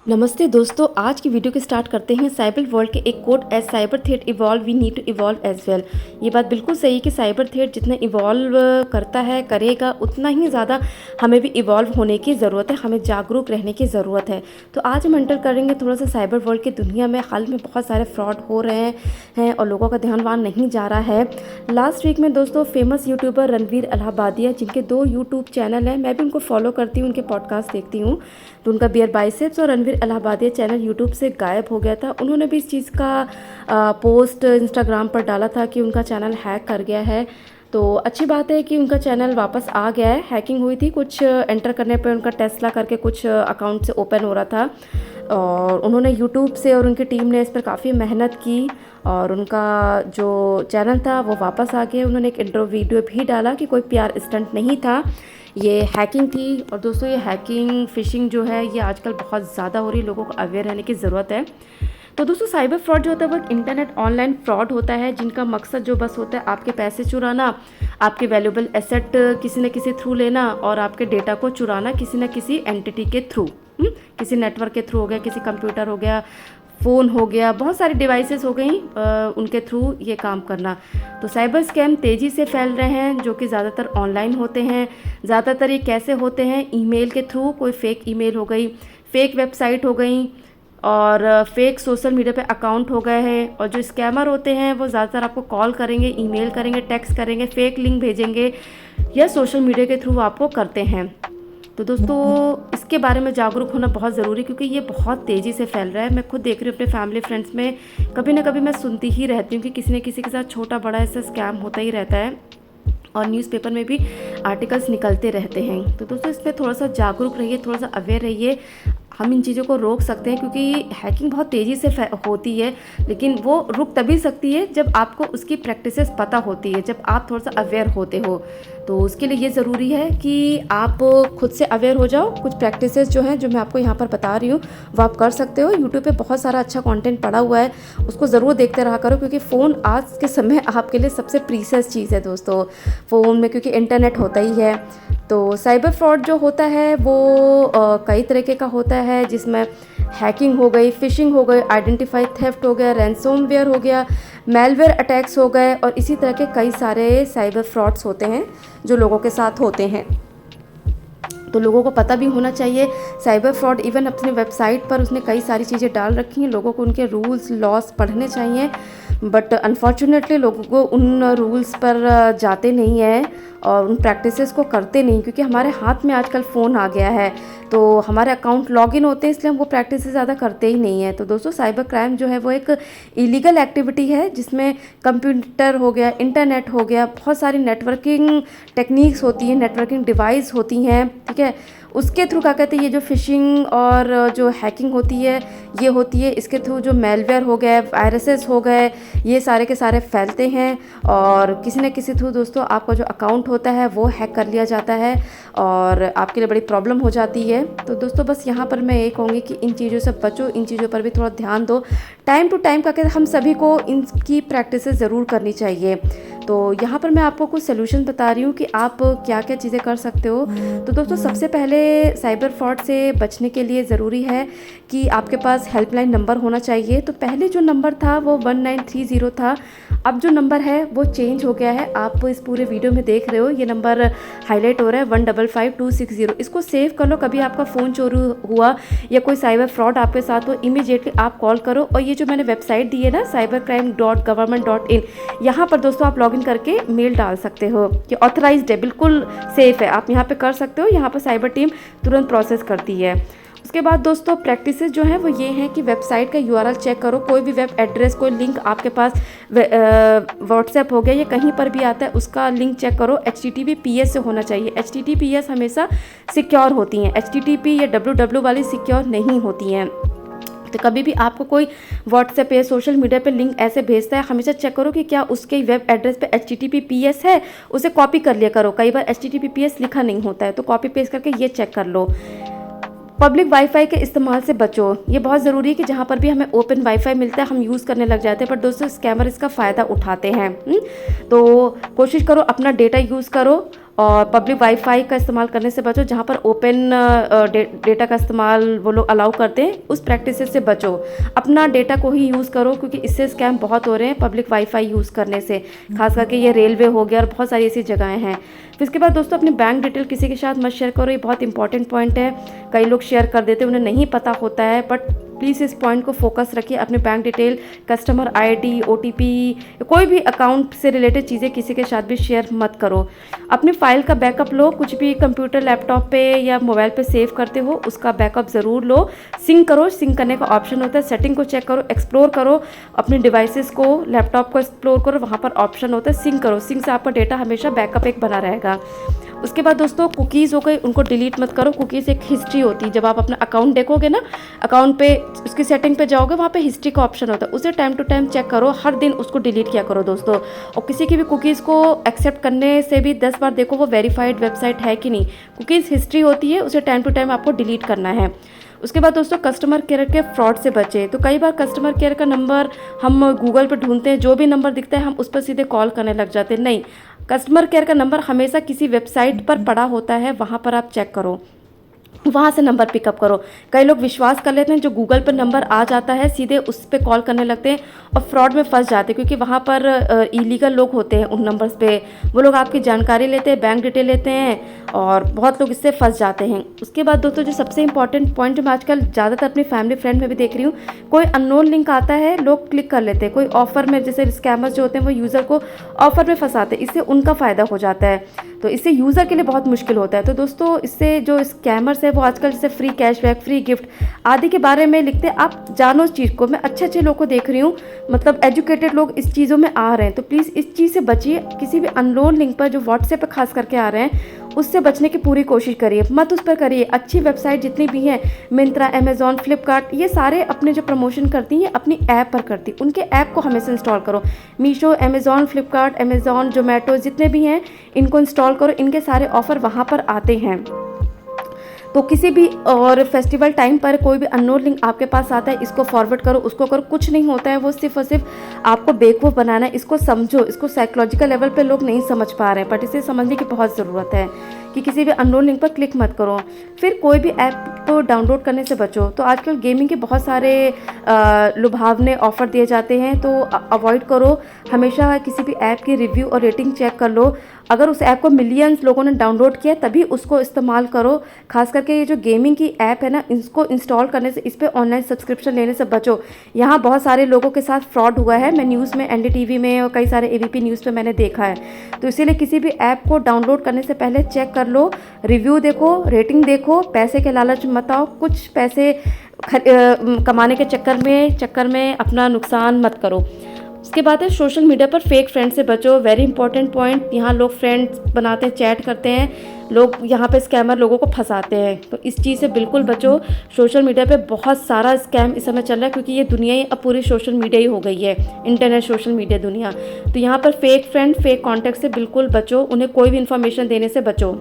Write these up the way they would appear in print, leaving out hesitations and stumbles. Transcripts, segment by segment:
नमस्ते दोस्तों, आज की वीडियो के स्टार्ट करते हैं साइबर वर्ल्ड के एक quote as cyber threat evolve we need to evolve as well. ये बात बिल्कुल सही है कि साइबर थ्रेट जितना इवॉल्व करता है करेगा उतना ही ज़्यादा हमें भी इवॉल्व होने की ज़रूरत है, हमें जागरूक रहने की ज़रूरत है। तो आज हम एंटर करेंगे थोड़ा सा साइबर वर्ल्ड की दुनिया में। हाल में बहुत सारे फ्रॉड हो रहे हैं और लोगों का ध्यान वहाँ नहीं जा रहा है। लास्ट वीक में दोस्तों फेमस यूट्यूबर रणवीर इलाहाबादिया, जिनके 2 यूट्यूब चैनल हैं, मैं भी उनको फॉलो करती हूँ, उनके पॉडकास्ट देखती हूँ, तो उनका बियर बाइसेप्स और रणवीर इलाहाबादिया चैनल यूट्यूब से गायब हो गया था। उन्होंने भी इस चीज़ का पोस्ट इंस्टाग्राम पर डाला था कि उनका चैनल हैक कर गया है। तो अच्छी बात है कि उनका चैनल वापस आ गया है। हैकिंग हुई थी, कुछ एंटर करने पर उनका टेस्ला करके कुछ अकाउंट से ओपन हो रहा था और उन्होंने यूट्यूब से और उनकी टीम ने इस पर काफ़ी मेहनत की और उनका जो चैनल था वो वापस आ गया। उन्होंने एक इंट्रो वीडियो भी डाला कि कोई पीआर स्टंट नहीं था, ये हैकिंग थी। और दोस्तों ये हैकिंग फिशिंग जो है ये आजकल बहुत ज़्यादा हो रही है, लोगों को अवेयर रहने की ज़रूरत है। तो दोस्तों साइबर फ्रॉड जो होता है वो इंटरनेट ऑनलाइन फ्रॉड होता है, जिनका मकसद जो बस होता है आपके पैसे चुराना, आपके वैल्यूएबल एसेट किसी न किसी थ्रू लेना और आपके डेटा को चुराना किसी न किसी एंटिटी के थ्रू, किसी नेटवर्क के थ्रू हो गया, किसी कंप्यूटर हो गया, फ़ोन हो गया, बहुत सारी डिवाइसेस हो गई, उनके थ्रू ये काम करना। तो साइबर स्कैम तेज़ी से फैल रहे हैं जो कि ज़्यादातर ऑनलाइन होते हैं। ज़्यादातर ये कैसे होते हैं? ईमेल के थ्रू, कोई फेक ईमेल हो गई, फेक वेबसाइट हो गई और फेक सोशल मीडिया पे अकाउंट हो गए हैं। और जो स्कैमर होते हैं वो ज़्यादातर आपको कॉल करेंगे, ईमेल करेंगे, टेक्स्ट करेंगे, फेक लिंक भेजेंगे या सोशल मीडिया के थ्रू आपको करते हैं। तो दोस्तों इसके बारे में जागरूक होना बहुत ज़रूरी, क्योंकि ये बहुत तेज़ी से फैल रहा है। मैं खुद देख रही हूँ अपने फैमिली फ्रेंड्स में, कभी ना कभी मैं सुनती ही रहती हूँ कि किसी न किसी के साथ छोटा बड़ा ऐसा स्कैम होता ही रहता है और न्यूज़पेपर में भी आर्टिकल्स निकलते रहते हैं। तो दोस्तों इसमें थोड़ा सा जागरूक रहिए, थोड़ा सा अवेयर रहिए। हम इन चीज़ों को रोक सकते हैं क्योंकि हैकिंग बहुत तेज़ी से होती है, लेकिन वो रुक तभी सकती है जब आपको उसकी प्रैक्टिसेस पता होती है, जब आप थोड़ा सा अवेयर होते हो। तो उसके लिए ये ज़रूरी है कि आप खुद से अवेयर हो जाओ। कुछ प्रैक्टिसेस जो हैं, जो मैं आपको यहाँ पर बता रही हूँ, वो आप कर सकते हो। यूट्यूब पे बहुत सारा अच्छा कंटेंट पड़ा हुआ है, उसको ज़रूर देखते रहा करो, क्योंकि फ़ोन आज के समय आपके लिए सबसे प्रीशियस चीज़ है दोस्तों। फ़ोन में क्योंकि इंटरनेट होता ही है। तो साइबर फ्रॉड जो होता है वो कई तरीके का होता है, जिसमें हैकिंग हो गई, फिशिंग हो गई, आइडेंटिफाई थेफ्ट हो गया, रैंसमवेयर हो गया, मेलवेयर अटैक्स हो गए और इसी तरह के कई सारे साइबर फ्रॉड्स होते हैं जो लोगों के साथ होते हैं। तो लोगों को पता भी होना चाहिए। साइबर फ्रॉड इवन अपने वेबसाइट पर उसने कई सारी चीज़ें डाल रखी हैं, लोगों को उनके रूल्स लॉस पढ़ने चाहिए, बट अनफॉर्चुनेटली लोगों को उन रूल्स पर जाते नहीं हैं और उन प्रैक्टिसेस को करते नहीं, क्योंकि हमारे हाथ में आजकल फ़ोन आ गया है तो हमारे अकाउंट लॉगिन होते हैं, इसलिए हम वो प्रैक्टिस ज़्यादा करते ही नहीं हैं। तो दोस्तों साइबर क्राइम जो है वो एक इलीगल एक्टिविटी है, जिसमें कंप्यूटर हो गया, इंटरनेट हो गया, बहुत सारी नेटवर्किंग टेक्निक्स होती हैं, नेटवर्किंग डिवाइस होती हैं, ठीक है। उसके थ्रू क्या कहते हैं, ये जो फिशिंग और जो हैकिंग होती है ये होती है। इसके थ्रू जो मेलवेयर हो गए, वायरसेस हो गए, ये सारे के सारे फैलते हैं और किसी न किसी थ्रू दोस्तों आपका जो अकाउंट होता है वो हैक कर लिया जाता है और आपके लिए बड़ी प्रॉब्लम हो जाती है। तो दोस्तों बस यहाँ पर मैं ये कहूँगी कि इन चीज़ों से बचो, इन चीज़ों पर भी थोड़ा ध्यान दो। टाइम टू टाइम करके हम सभी को इनकी प्रैक्टिस ज़रूर करनी चाहिए। तो यहाँ पर मैं आपको कुछ सलूशन बता रही हूँ कि आप क्या क्या चीज़ें कर सकते हो। तो दोस्तों सबसे पहले साइबर फ्रॉड से बचने के लिए ज़रूरी है कि आपके पास हेल्पलाइन नंबर होना चाहिए। तो पहले जो नंबर था वो 1930 था, अब जो नंबर है वो चेंज हो गया है। आप इस पूरे वीडियो में देख रहे हो, ये नंबर हाईलाइट हो रहा है 155260। इसको सेव कर लो। कभी आपका फ़ोन चोरी हुआ या कोई साइबर फ्रॉड आपके साथ हो, इमीडिएटली आप कॉल करो। और ये जो मैंने वेबसाइट दी है ना, cybercrime.government.in, यहाँ पर दोस्तों आप लॉगिन करके मेल डाल सकते हो कि ऑथराइज्ड है, बिल्कुल सेफ़ है, आप यहाँ पे कर सकते हो। यहाँ पर साइबर टीम तुरंत प्रोसेस करती है। उसके बाद दोस्तों प्रैक्टिसेस जो हैं वो ये हैं कि वेबसाइट का यूआरएल चेक करो। कोई भी वेब एड्रेस, कोई लिंक आपके पास व्हाट्सएप हो गया या कहीं पर भी आता है, उसका लिंक चेक करो। HTTPS से होना चाहिए। HTTPS हमेशा सिक्योर होती हैं, HTTP या www वाली सिक्योर नहीं होती हैं। तो कभी भी आपको कोई व्हाट्सएप या सोशल मीडिया पे लिंक ऐसे भेजता है, हमेशा चेक करो कि क्या उसके वेब एड्रेस पे HTTPS है, उसे कॉपी कर लिया करो। कई बार HTTPS लिखा नहीं होता है, तो कॉपी पेस्ट करके ये चेक कर लो। पब्लिक वाईफाई के इस्तेमाल से बचो। ये बहुत ज़रूरी है कि जहाँ पर भी हमें ओपन वाईफाई मिलता है हम यूज़ करने लग जाते हैं, पर दोस्तों स्कैमर इसका फ़ायदा उठाते हैं। तो कोशिश करो अपना डेटा यूज़ करो और पब्लिक वाईफाई का इस्तेमाल करने से बचो। जहाँ पर ओपन डेटा का इस्तेमाल वो लोग अलाउ करते हैं उस प्रैक्टिस से बचो। अपना डेटा को ही यूज़ करो, क्योंकि इससे स्कैम बहुत हो रहे हैं पब्लिक वाईफाई यूज़ करने से, खास करके ये रेलवे हो गया और बहुत सारी ऐसी जगहें हैं। फिर इसके बाद दोस्तों अपनी बैंक डिटेल किसी के साथ मत शेयर करो, ये बहुत इंपॉर्टेंट पॉइंट है। कई लोग शेयर कर देते हैं, उन्हें नहीं पता होता है, बट प्लीज़ इस पॉइंट को फोकस रखिए। अपने bank detail, customer ID, OTP, कोई भी अकाउंट से रिलेटेड चीज़ें किसी के साथ भी शेयर मत करो। अपनी फाइल का बैकअप लो, कुछ भी कंप्यूटर, लैपटॉप पे या मोबाइल पे सेव करते हो उसका बैकअप ज़रूर लो। सिंक करो, सिंक करने का ऑप्शन होता है, सेटिंग को चेक करो, एक्सप्लोर करो अपने डिवाइसेस को, लैपटॉप को एक्सप्लोर करो, वहाँ पर ऑप्शन होता है सिंक करो। सिंक से आपका डेटा हमेशा बैकअप एक बना रहेगा। उसके बाद दोस्तों कुकीज़ हो गई, उनको डिलीट मत करो। कुकीज़ एक हिस्ट्री होती है, जब आप अपना अकाउंट देखोगे ना, अकाउंट पे उसकी सेटिंग पे जाओगे, वहाँ पे हिस्ट्री का ऑप्शन होता है, उसे टाइम टू टाइम चेक करो, हर दिन उसको डिलीट किया करो दोस्तों। और किसी की भी कुकीज़ को एक्सेप्ट करने से भी 10 बार देखो वो वेरीफाइड वेबसाइट है कि नहीं। कुकीज़ हिस्ट्री होती है, उसे टाइम टू टाइम आपको डिलीट करना है। उसके बाद दोस्तों कस्टमर केयर के फ्रॉड से बचे। तो कई बार कस्टमर केयर का नंबर हम गूगल पर ढूंढते हैं, जो भी नंबर दिखता है हम उस पर सीधे कॉल करने लग जाते हैं। नहीं, कस्टमर केयर का नंबर हमेशा किसी वेबसाइट पर पड़ा होता है, वहाँ पर आप चेक करो, वहाँ से नंबर पिकअप करो। कई लोग विश्वास कर लेते हैं, जो गूगल पर नंबर आ जाता है सीधे उस पर कॉल करने लगते हैं और फ्रॉड में फंस जाते हैं, क्योंकि वहाँ पर इलीगल लोग होते हैं उन नंबर्स पे। वो लोग आपकी जानकारी लेते हैं, बैंक डिटेल लेते हैं और बहुत लोग इससे फंस जाते हैं। उसके बाद दोस्तों जो सबसे इंपॉर्टेंट पॉइंट मैं आजकल ज़्यादातर अपनी फैमिली फ्रेंड में भी देख रही हूँ, कोई अननोन लिंक आता है, लोग क्लिक कर लेते हैं। कोई ऑफर में, जैसे स्कैमर्स जो होते हैं वो यूज़र को ऑफर में फंसाते हैं, इससे उनका फ़ायदा हो जाता है, तो इससे यूज़र के लिए बहुत मुश्किल होता है। तो दोस्तों इससे जो स्कैमर्स है वो आजकल जैसे फ्री कैशबैक, फ्री गिफ्ट आदि के बारे में लिखते हैं। आप जानो इस चीज़ को। मैं अच्छे अच्छे लोगों को देख रही हूँ, मतलब एजुकेटेड लोग इस चीज़ों में आ रहे हैं, तो प्लीज़ इस चीज़ से बचिए। किसी भी अननोन लिंक पर जो व्हाट्सएप पर खास करके आ रहे हैं उससे बचने की पूरी कोशिश करिए, मत उस पर करिए। अच्छी वेबसाइट जितनी भी हैं, मिंत्रा, अमेज़ॉन, फ्लिपकार्ट, ये सारे अपने जो प्रमोशन करती हैं अपनी ऐप पर करती, उनके ऐप को हमेशा इंस्टॉल करो। मीशो, अमेज़ॉन, फ्लिपकार्ट, अमेज़ॉन, जोमेटो, जितने भी हैं इनको इंस्टॉल करो, इनके सारे ऑफ़र वहाँ पर आते हैं। तो किसी भी और फेस्टिवल टाइम पर कोई भी अननोन लिंक आपके पास आता है, इसको फॉरवर्ड करो, उसको करो, कुछ नहीं होता है, वो सिर्फ और सिर्फ आपको बेवकूफ़ बनाना है। इसको समझो, इसको साइकोलॉजिकल लेवल पे लोग नहीं समझ पा रहे हैं, बट इसे समझने की बहुत ज़रूरत है कि किसी भी अननोन लिंक पर क्लिक मत करो। फिर कोई भी ऐप को डाउनलोड करने से बचो। तो आजकल गेमिंग के बहुत सारे लुभावने ऑफ़र दिए जाते हैं, तो अवॉइड करो। हमेशा किसी भी ऐप की रिव्यू और रेटिंग चेक कर लो। अगर उस ऐप को मिलियंस लोगों ने डाउनलोड किया तभी उसको इस्तेमाल करो। खास करके ये जो गेमिंग की ऐप है ना, इसको इंस्टॉल करने से, इस पर ऑनलाइन सब्सक्रिप्शन लेने से बचो। यहाँ बहुत सारे लोगों के साथ फ्रॉड हुआ है, मैं न्यूज़ में, एनडीटीवी में और कई सारे एबीपी न्यूज़ पे मैंने देखा है। तो इसीलिए किसी भी ऐप को डाउनलोड करने से पहले चेक कर लो, रिव्यू देखो, रेटिंग देखो, पैसे के लालच मत आओ। कुछ पैसे कमाने के चक्कर में अपना नुकसान मत करो। उसके बाद है सोशल मीडिया पर फेक फ्रेंड से बचो। वेरी इंपॉर्टेंट पॉइंट, यहाँ लोग फ्रेंड्स बनाते हैं, चैट करते हैं, लोग यहाँ पे स्कैमर लोगों को फंसाते हैं, तो इस चीज़ से बिल्कुल बचो। सोशल मीडिया पे बहुत सारा स्कैम इस समय चल रहा है, क्योंकि ये दुनिया ही अब पूरी सोशल मीडिया ही हो गई है, इंटरनेट, सोशल मीडिया दुनिया। तो यहाँ पर फेक फ्रेंड, फेक कॉन्टैक्ट से बिल्कुल बचो, उन्हें कोई भी इन्फॉर्मेशन देने से बचो।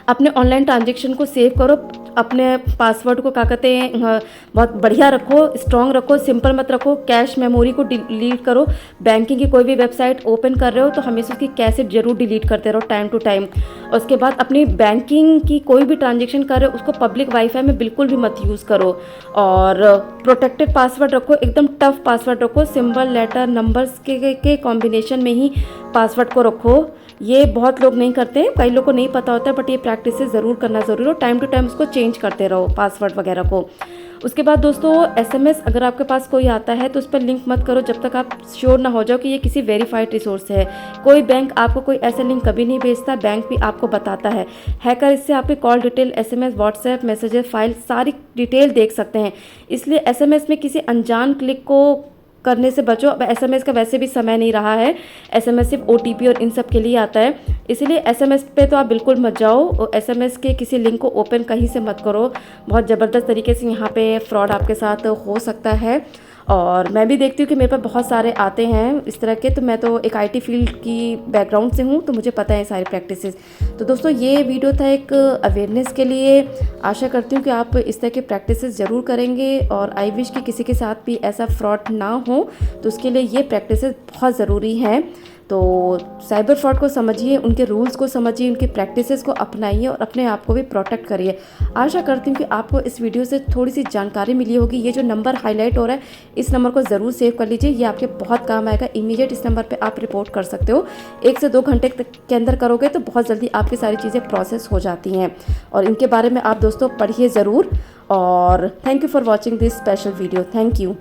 अपने ऑनलाइन ट्रांजेक्शन को सेव करो, अपने पासवर्ड को क्या कहते हैं बहुत बढ़िया रखो, स्ट्रॉन्ग रखो, सिंपल मत रखो। कैश मेमोरी को डिलीट करो। बैंकिंग की कोई भी वेबसाइट ओपन कर रहे हो तो हमेशा उसकी कैश जरूर डिलीट करते रहो टाइम टू टाइम। और उसके बाद अपनी बैंकिंग की कोई भी ट्रांजेक्शन कर रहे हो उसको पब्लिक वाईफाई में बिल्कुल भी मत यूज़ करो। और प्रोटेक्टेड पासवर्ड रखो, एकदम टफ पासवर्ड रखो, सिंबल, लेटर, नंबर्स के कॉम्बिनेशन में ही पासवर्ड को रखो। ये बहुत लोग नहीं करते, कई लोगों को नहीं पता होता है, बट ये प्रैक्टिस ज़रूर करना ज़रूरी हो। टाइम टू टाइम उसको चेंज करते रहो पासवर्ड वगैरह को। उसके बाद दोस्तों एसएमएस अगर आपके पास कोई आता है तो उस पर लिंक मत करो जब तक आप श्योर ना हो जाओ कि ये किसी वेरीफाइड रिसोर्स है। कोई बैंक आपको कोई ऐसा लिंक कभी नहीं भेजता, बैंक भी आपको बताता है। हैकर इससे आपकी call detail, SMS, WhatsApp messages, file, सारी डिटेल देख सकते हैं। इसलिए एसएमएस में किसी अनजान क्लिक को करने से बचो। अब एसएमएस का वैसे भी समय नहीं रहा है, एसएमएस सिर्फ ओटीपी और इन सब के लिए आता है, इसलिए एसएमएस पे तो आप बिल्कुल मत जाओ। एसएमएस के किसी लिंक को ओपन कहीं से मत करो, बहुत ज़बरदस्त तरीके से यहाँ पे फ्रॉड आपके साथ हो सकता है। और मैं भी देखती हूँ कि मेरे पास बहुत सारे आते हैं इस तरह के। तो मैं तो एक आईटी फील्ड की बैकग्राउंड से हूँ, तो मुझे पता है सारी प्रैक्टिसेस। तो दोस्तों ये वीडियो था एक अवेयरनेस के लिए। आशा करती हूँ कि आप इस तरह के प्रैक्टिसेस ज़रूर करेंगे, और आई विश कि किसी के साथ भी ऐसा फ्रॉड ना हो। तो उसके लिए ये प्रैक्टिसेस बहुत ज़रूरी हैं। तो साइबर फ्रॉड को समझिए, उनके रूल्स को समझिए, उनकी प्रैक्टिसेस को अपनाइए और अपने आप को भी प्रोटेक्ट करिए। आशा करती हूँ कि आपको इस वीडियो से थोड़ी सी जानकारी मिली होगी। ये जो नंबर हाईलाइट हो रहा है, इस नंबर को ज़रूर सेव कर लीजिए, ये आपके बहुत काम आएगा। इमीडिएट इस नंबर पे आप रिपोर्ट कर सकते हो। 1 से 2 घंटे के अंदर करोगे तो बहुत जल्दी आपकी सारी चीज़ें प्रोसेस हो जाती हैं। और इनके बारे में आप दोस्तों पढ़िए ज़रूर। और thank you for watching this special video. Thank you.